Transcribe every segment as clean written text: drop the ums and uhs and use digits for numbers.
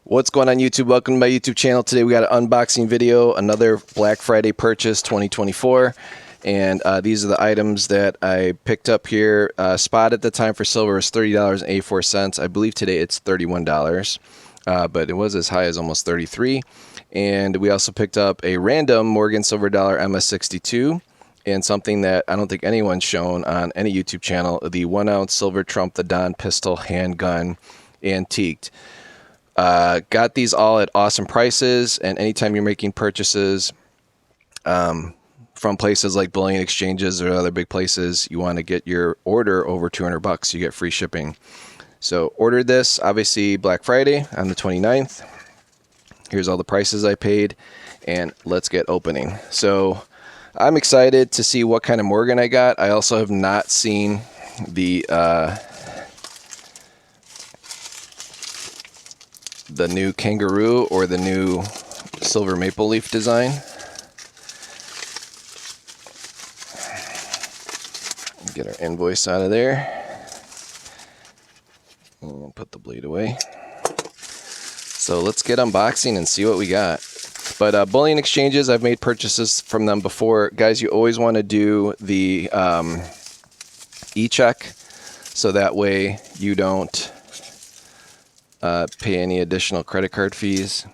What's going on YouTube? Welcome to my YouTube channel. Today we got an unboxing video, another Black Friday purchase 2024. And these are the items that I picked up here. Spot at the time for silver was $30.84. I believe today it's $31, but it was as high as almost $33. And we also picked up a random Morgan Silver Dollar MS62 and something that I don't think anyone's shown on any YouTube channel, the 1 ounce Silver Trump the Don pistol handgun antiqued. Got these all at awesome prices, and anytime you're making purchases from places like bullion exchanges or other big places, you want to get your order over $200, you get free shipping. So ordered this, obviously Black Friday on the 29th. Here's all the prices I paid, and let's get opening. So I'm excited to see what kind of Morgan I got. I also have not seen the new kangaroo or the new silver maple leaf design. Get our invoice out of there and put the blade away. So let's get unboxing and see what we got. But bullion exchanges, I've made purchases from them before. Guys, you always want to do the e-check, so that way you don't pay any additional credit card fees.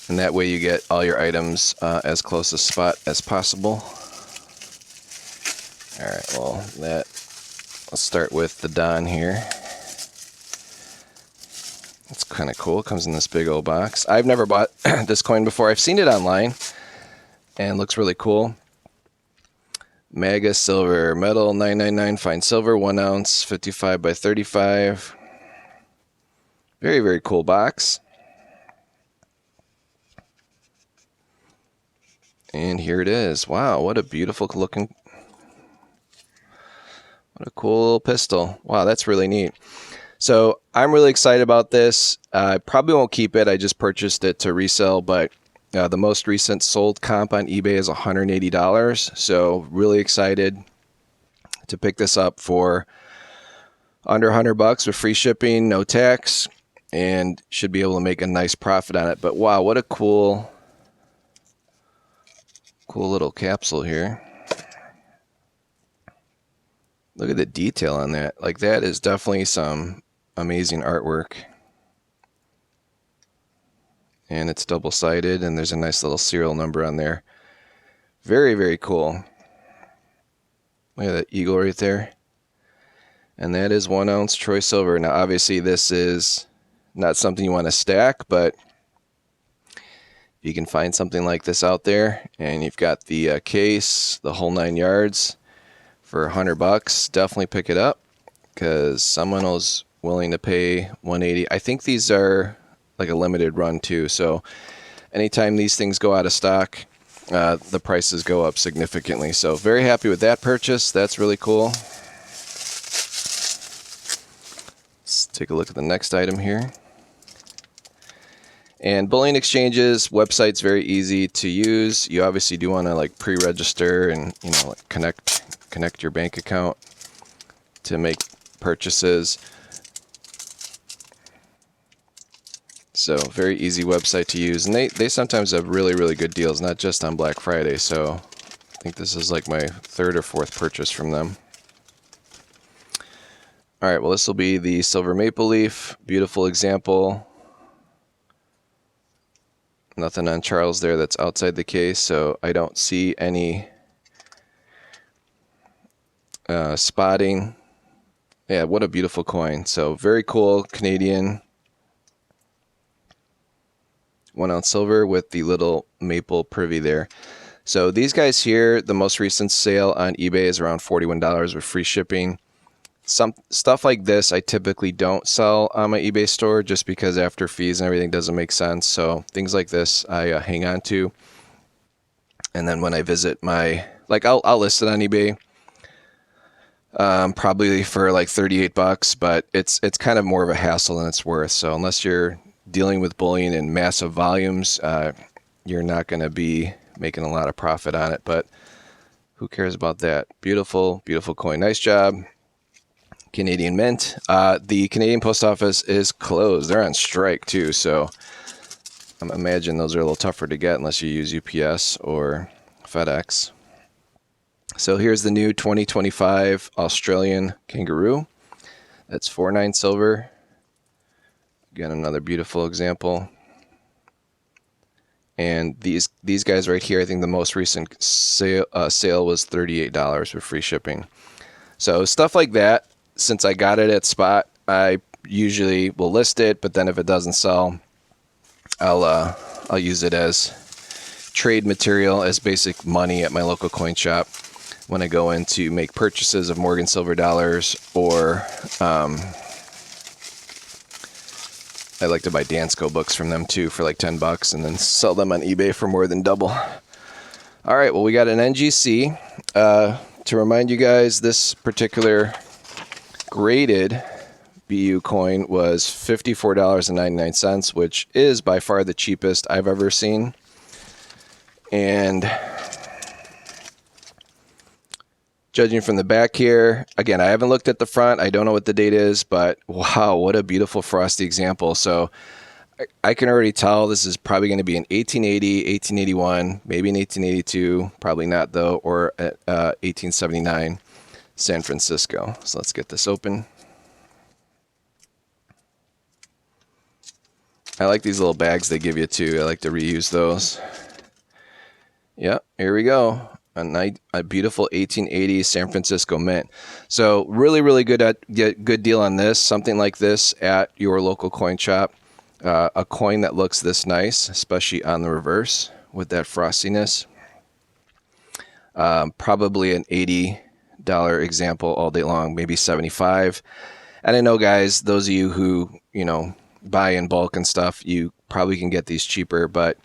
And that way you get all your items as close a spot as possible. Alright, well, let's start with the Don here. It's kind of cool. It comes in this big old box. I've never bought this coin before. I've seen it online and looks really cool. Maga silver, metal 999, fine silver, 1 ounce, 55 by 35. Very, very cool box. And here it is. Wow, what a beautiful looking, what a cool little pistol. Wow, that's really neat. So I'm really excited about this. I probably won't keep it. I just purchased it to resell, but the most recent sold comp on eBay is $180. So really excited to pick this up for under $100 with free shipping, no tax, and should be able to make a nice profit on it. But wow, what a cool little capsule here. Look at the detail on that. Like, that is definitely some amazing artwork. And it's double-sided, and there's a nice little serial number on there. Very, very cool. Look at that eagle right there. And that is 1 ounce Troy silver. Now, obviously, this is not something you want to stack, but if you can find something like this out there, and you've got the case, the whole 9 yards, for $100, definitely pick it up, because someone was willing to pay $180. I think these are like a limited run too, so anytime these things go out of stock, the prices go up significantly. So very happy with that purchase. That's really cool. Let's take a look at the next item here. And bullion exchanges website's very easy to use. You obviously do want to like pre-register and like connect your bank account to make purchases. So very easy website to use, and they sometimes have really, really good deals, not just on Black Friday. So I think this is like my 3rd or 4th purchase from them. All right, well, this will be the silver maple leaf. Beautiful example. Nothing on Charles there that's outside the case, so I don't see any spotting. Yeah, what a beautiful coin. So very cool Canadian 1 ounce silver with the little maple privy there. So these guys here, the most recent sale on eBay is around $41 with free shipping. Some stuff like this I typically don't sell on my eBay store just because after fees and everything doesn't make sense. So things like this I hang on to, and then when I visit my, like, I'll list it on eBay probably for like $38, but it's kind of more of a hassle than it's worth. So unless you're dealing with bullion in massive volumes, you're not going to be making a lot of profit on it. But Who cares about that? Beautiful, beautiful coin. Nice job, Canadian Mint. The Canadian Post Office is closed. They're on strike too, so I imagine those are a little tougher to get unless you use UPS or FedEx. So here's the new 2025 Australian Kangaroo. That's 4.9 silver. Again, another beautiful example. And these guys right here, I think the most recent sale was $38 with free shipping. So stuff like that, since I got it at spot, I usually will list it, but then if it doesn't sell, I'll use it as trade material, as basic money at my local coin shop when I go in to make purchases of Morgan silver dollars, or I like to buy Dansko books from them too for like $10 and then sell them on eBay for more than double. All right, well, we got an NGC. To remind you guys, this particular graded BU coin was $54.99, which is by far the cheapest I've ever seen. And judging from the back here, again, I haven't looked at the front. I don't know what the date is, but wow, what a beautiful frosty example. So I can already tell this is probably going to be an 1880, 1881, maybe an 1882, probably not though, or 1879 San Francisco. So let's get this open. I like these little bags they give you too. I like to reuse those. Yep, here we go. A beautiful 1880 San Francisco mint. So really good deal on this. Something like this at your local coin shop. A coin that looks this nice, especially on the reverse with that frostiness. Probably an $80 example all day long, maybe $75. And I know, guys, those of you who, buy in bulk and stuff, you probably can get these cheaper, but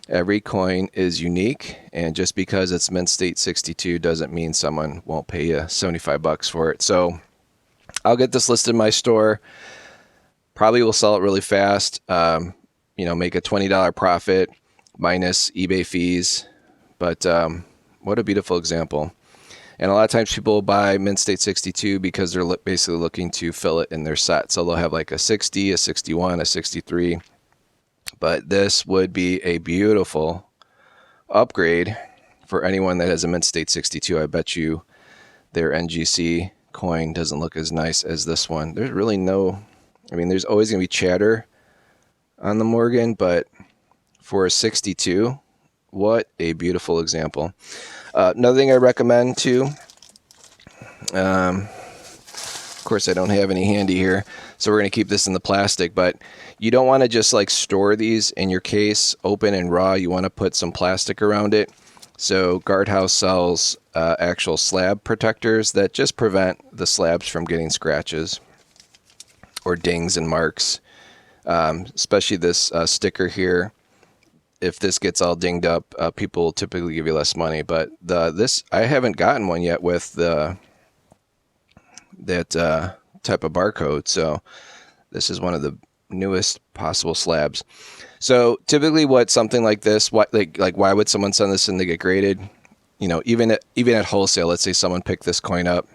every coin is unique, and just because it's mint state 62 doesn't mean someone won't pay you $75 for it. So I'll get this listed in my store. Probably will sell it really fast. Make a $20 profit minus eBay fees. But what a beautiful example. And a lot of times people will buy mint state 62 because they're basically looking to fill it in their set. So they'll have like a 60, a 61, a 63. But this would be a beautiful upgrade for anyone that has a mint state 62. I bet you their NGC coin doesn't look as nice as this one. There's really there's always going to be chatter on the Morgan, but for a 62, what a beautiful example. Another thing I recommend too, of course I don't have any handy here, so we're going to keep this in the plastic, but you don't want to just like store these in your case open and raw. You want to put some plastic around it. So Guardhouse sells actual slab protectors that just prevent the slabs from getting scratches or dings and marks, especially this sticker here. If this gets all dinged up, people will typically give you less money. But this, I haven't gotten one yet with that type of barcode. So this is one of the newest possible slabs. So typically, what something like this, why would someone send this in to get graded? Even at wholesale, let's say someone picked this coin up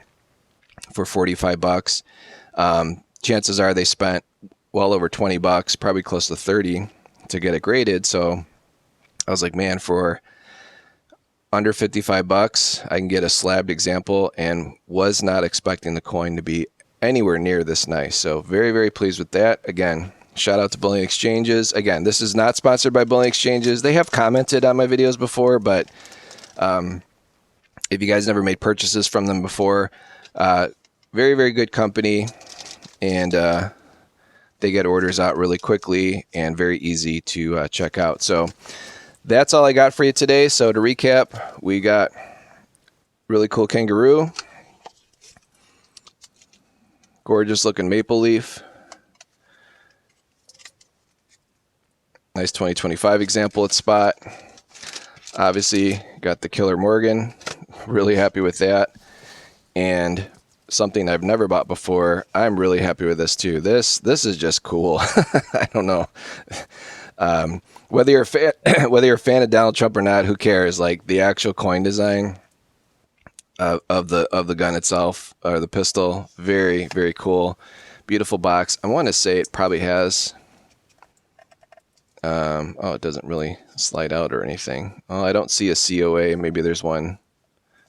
for $45. Chances are they spent well over $20, probably close to $30 to get it graded. So I was like, man, for under $55, I can get a slabbed example, and was not expecting the coin to be anywhere near this nice. So very, very pleased with that. Again, shout out to Bullion Exchanges. Again, this is not sponsored by Bullion Exchanges. They have commented on my videos before, but if you guys never made purchases from them before, very, very good company, and they get orders out really quickly and very easy to check out. So that's all I got for you today. So to recap, we got really cool kangaroo, gorgeous looking maple leaf, nice 2025 example at spot. Obviously got the killer Morgan, really happy with that. And something I've never bought before, I'm really happy with this too. This is just cool. I don't know. Whether you're a fan of Donald Trump or not, who cares? Like, the actual coin design of the gun itself, or the pistol. Very, very cool. Beautiful box. I want to say it probably has, oh, it doesn't really slide out or anything. Oh, I don't see a COA. Maybe there's one.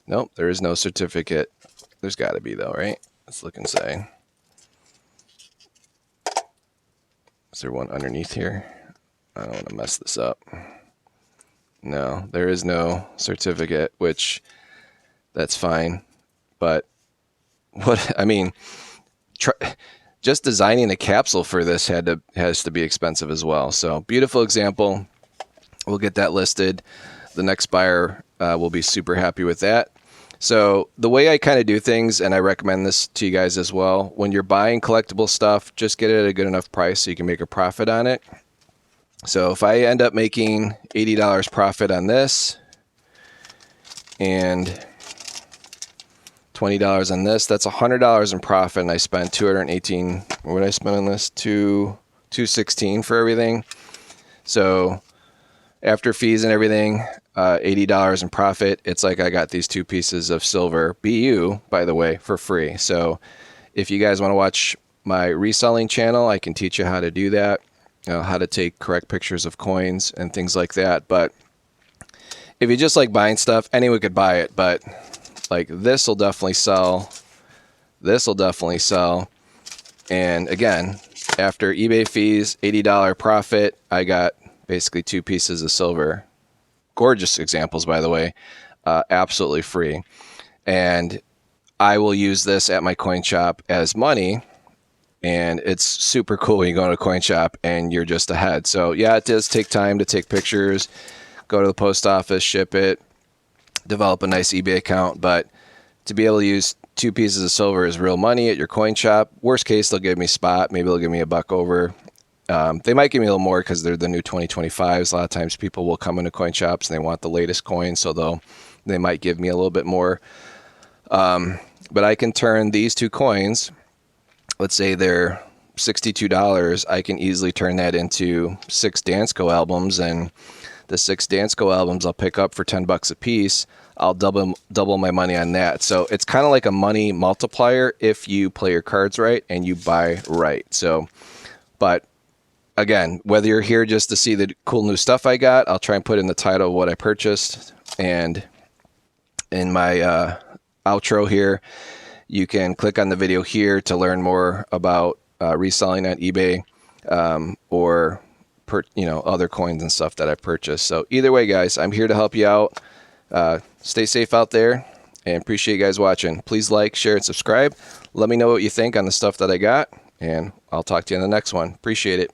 Nope, there is no certificate. There's got to be, though, right? Let's look inside. Is there one underneath here? I don't want to mess this up. No, there is no certificate, which that's fine. But what, I mean, just designing a capsule for this has to be expensive as well. So beautiful example. We'll get that listed. The next buyer will be super happy with that. So the way I kind of do things, and I recommend this to you guys as well, when you're buying collectible stuff, just get it at a good enough price so you can make a profit on it. So if I end up making $80 profit on this and $20 on this, that's $100 in profit, and I spent $218. What did I spend on this? $216 for everything. So after fees and everything, $80 in profit. It's like I got these 2 pieces of silver BU, by the way, for free. So if you guys want to watch my reselling channel, I can teach you how to do that, how to take correct pictures of coins and things like that. But if you just like buying stuff, anyone could buy it, but like this will definitely sell. This will definitely sell. And again, after eBay fees, $80 profit, I got basically 2 pieces of silver. Gorgeous examples, by the way, absolutely free. And I will use this at my coin shop as money. And it's super cool when you go to a coin shop and you're just ahead. So yeah, it does take time to take pictures, go to the post office, ship it, develop a nice eBay account. But to be able to use 2 pieces of silver is real money at your coin shop. Worst case, they'll give me spot. Maybe they'll give me $1 over. They might give me a little more because they're the new 2025s. A lot of times people will come into coin shops and they want the latest coin, so they might give me a little bit more. But I can turn these 2 coins, let's say they're $62, I can easily turn that into 6 Dansko albums, and the 6 Dansko albums I'll pick up for $10 a piece. I'll double my money on that. So it's kind of like a money multiplier if you play your cards right and you buy right. So, but again, whether you're here just to see the cool new stuff I got, I'll try and put in the title of what I purchased. And in my outro here, you can click on the video here to learn more about reselling on eBay or other coins and stuff that I purchased. So either way, guys, I'm here to help you out. Stay safe out there, and appreciate you guys watching. Please like, share, and subscribe. Let me know what you think on the stuff that I got, and I'll talk to you in the next one. Appreciate it.